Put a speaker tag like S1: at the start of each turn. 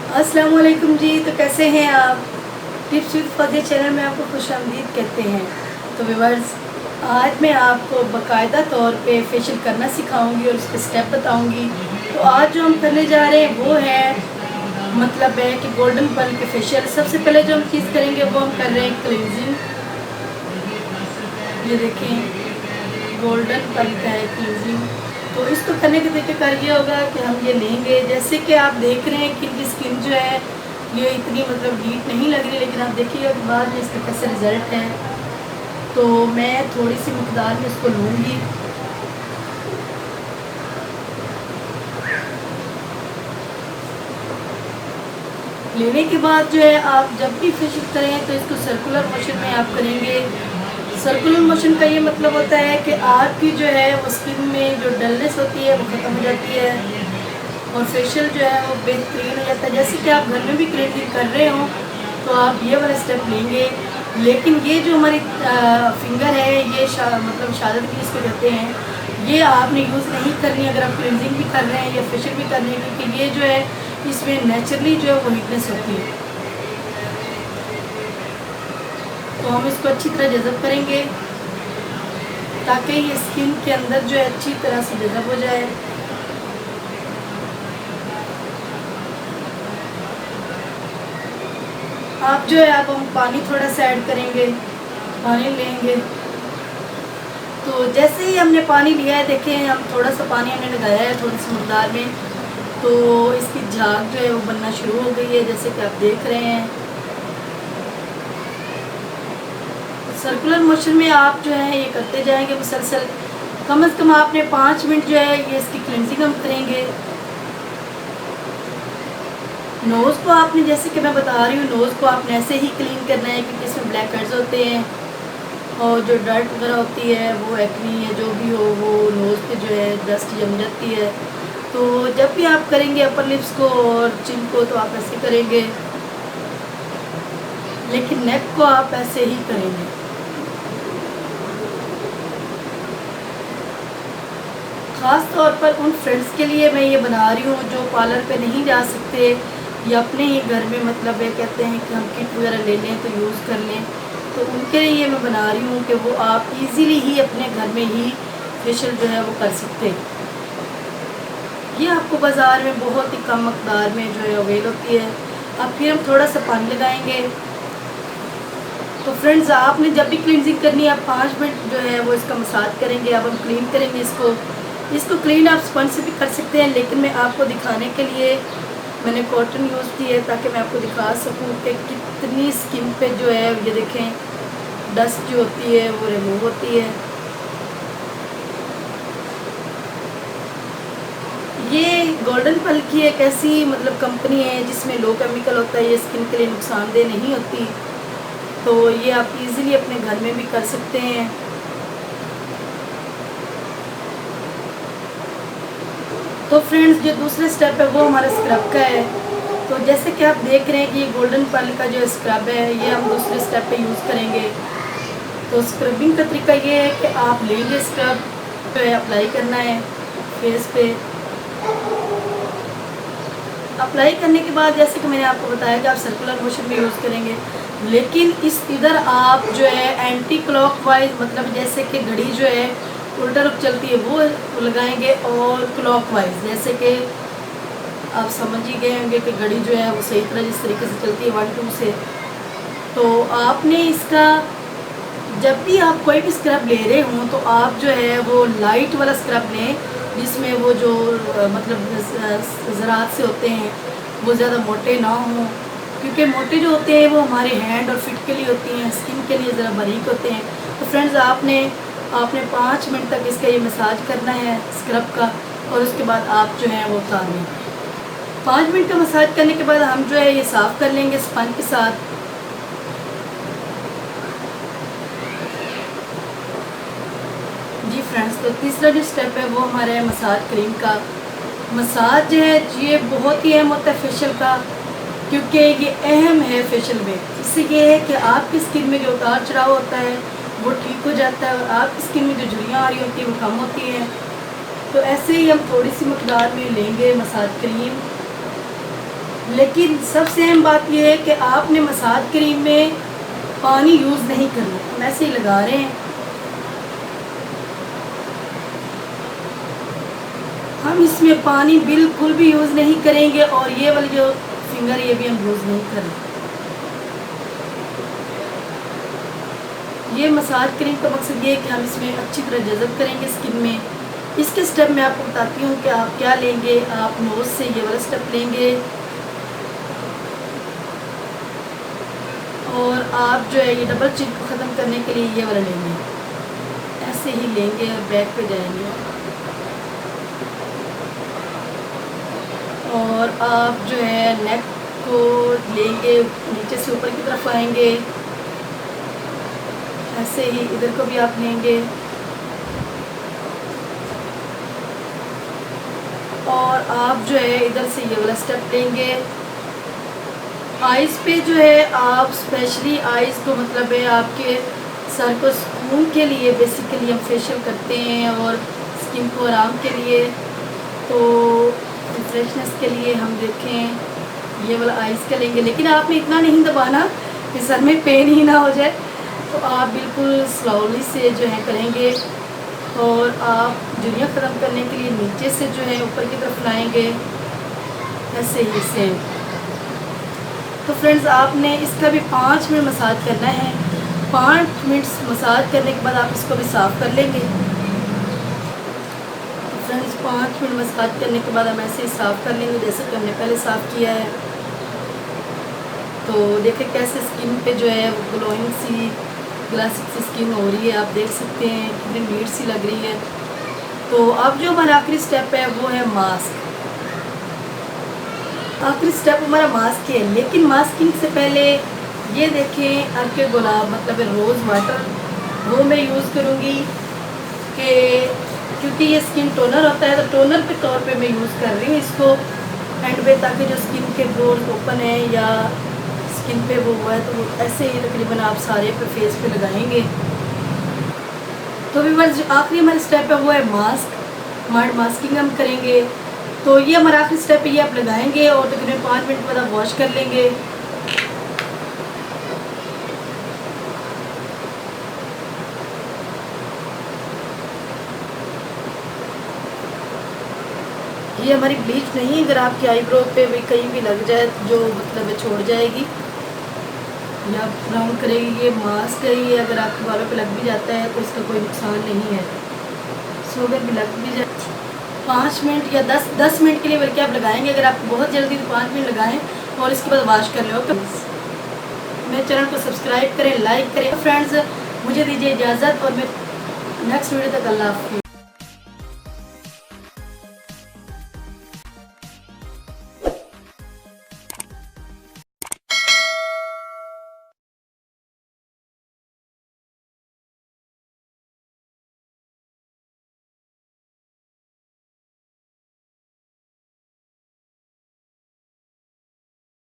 S1: अस्सलाम वालेकुम जी। तो कैसे हैं आप? टिप्स विद फौजिया चैनल में आपको खुशामदीद कहते हैं। तो व्यूअर्स, आज मैं आपको बाकायदा तौर पे फेशियल करना सिखाऊंगी और उसके स्टेप बताऊंगी। तो आज जो हम करने जा रहे हैं वो है मतलब है कि गोल्डन पल के फेशियल। सबसे पहले जो हम चीज़ करेंगे वो हम कर रहे हैं क्लींजिंग। ये देखें, गोल्डन पल का है क्लींजिंग। तो इसको करने के तरीके कर ये होगा कि हम ये लेंगे, जैसे कि आप देख रहे हैं कि इनकी स्किन जो है ये इतनी मतलब हीट नहीं लग रही, लेकिन आप देखिएगा कि बाद में इसका कैसे रिज़ल्ट है। तो मैं थोड़ी सी मकदार में इसको लूँगी। लेने के बाद जो है आप जब भी फेशियल करें तो इसको सर्कुलर मोशन में आप करेंगे। सर्कुलर मोशन का ये मतलब होता है कि आपकी जो है वो स्किन में जो डलनेस होती है वो ख़त्म हो जाती है और फेशियल जो है वो बेहतरीन हो जाता है। जैसे कि आप घर में भी क्लीनिंग कर रहे हो तो आप ये वाला स्टेप लेंगे। लेकिन ये जो हमारी फिंगर है ये मतलब शहादत की इसको कहते हैं, ये आपने यूज़ नहीं करनी अगर आप क्लिनजिंग भी कर रहे हैं या फेशियल भी कर रहे हैं, क्योंकि ये जो है इसमें नेचुरली जो है वो वीकनेस होती है। तो हम इसको अच्छी तरह जज़ब करेंगे ताकि ये स्किन के अंदर जो है अच्छी तरह से जज़ब हो जाए। आप जो है अब हम पानी थोड़ा सा ऐड करेंगे, पानी लेंगे। तो जैसे ही हमने पानी लिया है, देखें हम थोड़ा सा पानी हमने लगाया है थोड़ी सी मकदार में, तो इसकी झाग जो है वो बनना शुरू हो गई है, जैसे कि आप देख रहे हैं। सर्कुलर मोशन में आप जो है ये करते जाएंगे मुसलसल। कम से कम आपने 5 मिनट जो है ये इसकी क्लिनजिंग हम करेंगे। नोज़ को आपने, जैसे कि मैं बता रही हूँ, नोज़ को आपने ऐसे ही क्लीन करना है क्योंकि इसमें ब्लैक हेड्स होते हैं और जो डर्ट वगैरह होती है वो एक्नी है जो भी हो वो नोज़ पे जो है डस्ट जम जाती है। तो जब भी आप करेंगे अपर लिप्स को और चिन को तो आप ऐसे करेंगे, लेकिन नेक को आप ऐसे ही करेंगे। ख़ास तौर पर उन फ्रेंड्स के लिए मैं ये बना रही हूँ जो पार्लर पे नहीं जा सकते या अपने ही घर में मतलब ये कहते हैं कि हम किट वगैरह ले लें तो यूज़ कर लें। तो उनके लिए मैं बना रही हूँ कि वो आप इजीली ही अपने घर में ही फेशियल जो है वो कर सकते हैं। ये आपको बाज़ार में बहुत ही कम मकदार में जो है अवेल होती है। अब फिर हम थोड़ा सा पानी लगाएंगे। तो फ्रेंड्स, आपने जब भी क्लींजिंग करनी है आप 5 मिनट जो है वो इसका मसाज करेंगे। अब हम क्लीन करेंगे इसको क्लीन आप स्पंज से भी कर सकते हैं, लेकिन मैं आपको दिखाने के लिए मैंने कॉटन यूज़ की है ताकि मैं आपको दिखा सकूं कि कितनी स्किन पे जो है ये देखें डस्ट जो होती है वो रिमूव होती है। ये गोल्डन पल की एक ऐसी मतलब कंपनी है जिसमें लो केमिकल होता है, ये स्किन के लिए नुकसानदेह नहीं होती। तो ये आप इजीली अपने घर में भी कर सकते हैं। तो फ्रेंड्स, जो दूसरा स्टेप है वो हमारा स्क्रब का है। तो जैसे कि आप देख रहे हैं कि ये गोल्डन पल का जो स्क्रब है ये हम दूसरे स्टेप पे यूज़ करेंगे। तो स्क्रबिंग का तरीका ये है कि आप लेंगे स्क्रब पे अप्लाई करना है फेस पे। अप्लाई करने के बाद जैसे कि मैंने आपको बताया कि आप सर्कुलर मोशन में यूज़ करेंगे, लेकिन इधर आप जो है एंटी क्लॉकवाइज मतलब जैसे कि घड़ी जो है उल्टा रुख चलती है वो लगाएंगे और क्लॉकवाइज जैसे कि आप समझ ही गए होंगे कि घड़ी जो है वो सही तरह जिस तरीके से चलती है 1-2 से। तो आपने इसका जब भी आप कोई भी स्क्रब ले रहे हों तो आप जो है वो लाइट वाला स्क्रब लें जिसमें वो जो मतलब ज़रात से होते हैं वो ज़्यादा मोटे ना हों, क्योंकि मोटे जो होते हैं वो हमारे हैंड और फिट के लिए होती हैं, स्किन के लिए ज़रा बारीक होते हैं। तो फ्रेंड्स, आपने 5 मिनट तक इसका ये मसाज करना है स्क्रब का और उसके बाद आप जो है वो उतार लें। 5 मिनट का मसाज करने के बाद हम जो है ये साफ़ कर लेंगे स्पंज के साथ। जी फ्रेंड्स, तो तीसरा जो स्टेप है वो हमारा है मसाज क्रीम का। मसाज जो है ये बहुत ही अहम होता है फेशियल का, क्योंकि ये अहम है फेशियल में। इससे ये है कि आपकी स्किन में जो उतार चढ़ाव होता है वो ठीक हो जाता है और आपकी स्किन में जो झुर्रियाँ आ रही होती हैं वो कम होती हैं। तो ऐसे ही हम थोड़ी सी मकदार में लेंगे मसाज क्रीम लेकिन सबसे अहम बात यह है कि आपने मसाज क्रीम में पानी यूज़ नहीं करना। हम ऐसे ही लगा रहे हैं, हम इसमें पानी बिल्कुल भी यूज़ नहीं करेंगे। और ये वाली जो फिंगर ये भी हम यूज़ नहीं करेंगे। ये मसाज क्रीम का मकसद ये है कि हम इसमें अच्छी तरह जज़ब करेंगे स्किन में। इसके स्टेप मैं आपको बताती हूँ कि आप क्या लेंगे। आप नोज़ से ये वाला स्टेप लेंगे और आप जो है ये डबल चिन को ख़त्म करने के लिए ये वाला लेंगे, ऐसे ही लेंगे और बैक पे जाएंगे। और आप जो है नेक को लेंगे, नीचे से ऊपर की तरफ आएंगे, ऐसे ही इधर को भी आप लेंगे। और आप जो है इधर से ये वाला स्टेप लेंगे। आइज़ पे जो है आप स्पेशली आइज़ को मतलब है आपके सर को सुकून के लिए बेसिकली हम फेशियल करते हैं और स्किन को आराम के लिए, तो फ्रेशनेस के लिए हम देखें ये वाला आइज़ का लेंगे। लेकिन आपने इतना नहीं दबाना कि सर में पेन ही ना हो जाए, तो आप बिल्कुल स्लोली से जो है करेंगे। और आप दुनिया ख़त्म करने के लिए नीचे से जो है ऊपर की तरफ लाएंगे, ऐसे ही सेम। तो फ्रेंड्स आपने इसका भी 5 मिनट मसाज करना है। 5 मिनट मसाज करने के बाद आप इसको भी साफ़ कर लेंगे। तो फ्रेंड्स 5 मिनट मसाज करने के बाद हम ऐसे ही साफ़ कर लेंगे जैसे कि हमने पहले साफ़ किया है। तो देखें कैसे स्किन पे जो है ग्लोइंग सी ग्लासिक सी स्किन हो रही है, आप देख सकते हैं कितनी नीट सी लग रही है। तो अब जो हमारा आखिरी स्टेप है वो है मास्क। आखिरी स्टेप हमारा मास्क है, लेकिन मास्किंग से पहले ये देखें अर्के गुलाब मतलब रोज़ वाटर वो मैं यूज़ करूँगी कि क्योंकि ये स्किन टोनर होता है, तो टोनर के तौर पे मैं यूज़ कर रही हूँ इसको एंड पे, ताकि जो स्किन के पोर्स ओपन है या स्किन पे वो हुआ है तो वो ऐसे ही तकरीबन आप सारे पे फेस पे लगाएंगे। तो व्यूअर्स जो आखिरी हमारा स्टेप है वो है मास्क। मार्ड मास्किंग हम करेंगे, तो ये हमारा आखिरी स्टेप है, ये आप लगाएंगे और तकरीबन 5 मिनट बाद आप वॉश कर लेंगे। ये हमारी ब्लीच नहीं, अगर आपकी आईब्रो पे भी कहीं भी लग जाए जो मतलब छोड़ जाएगी या ब्राउन करेगी। ये मास्क है, ये अगर आपके बालों पे लग भी जाता है तो इसका कोई नुकसान नहीं है। सो अगर भी लग भी जाए 5 मिनट या 10 मिनट के लिए बल्कि आप लगाएंगे। अगर आपको बहुत जल्दी तो 5 मिनट लगाएं और इसके बाद वॉश कर लो। मेरे चैनल को सब्सक्राइब करें, लाइक करें। फ्रेंड्स मुझे दीजिए इजाज़त और मैं नेक्स्ट वीडियो तक अल्लाह हाफ़िज़।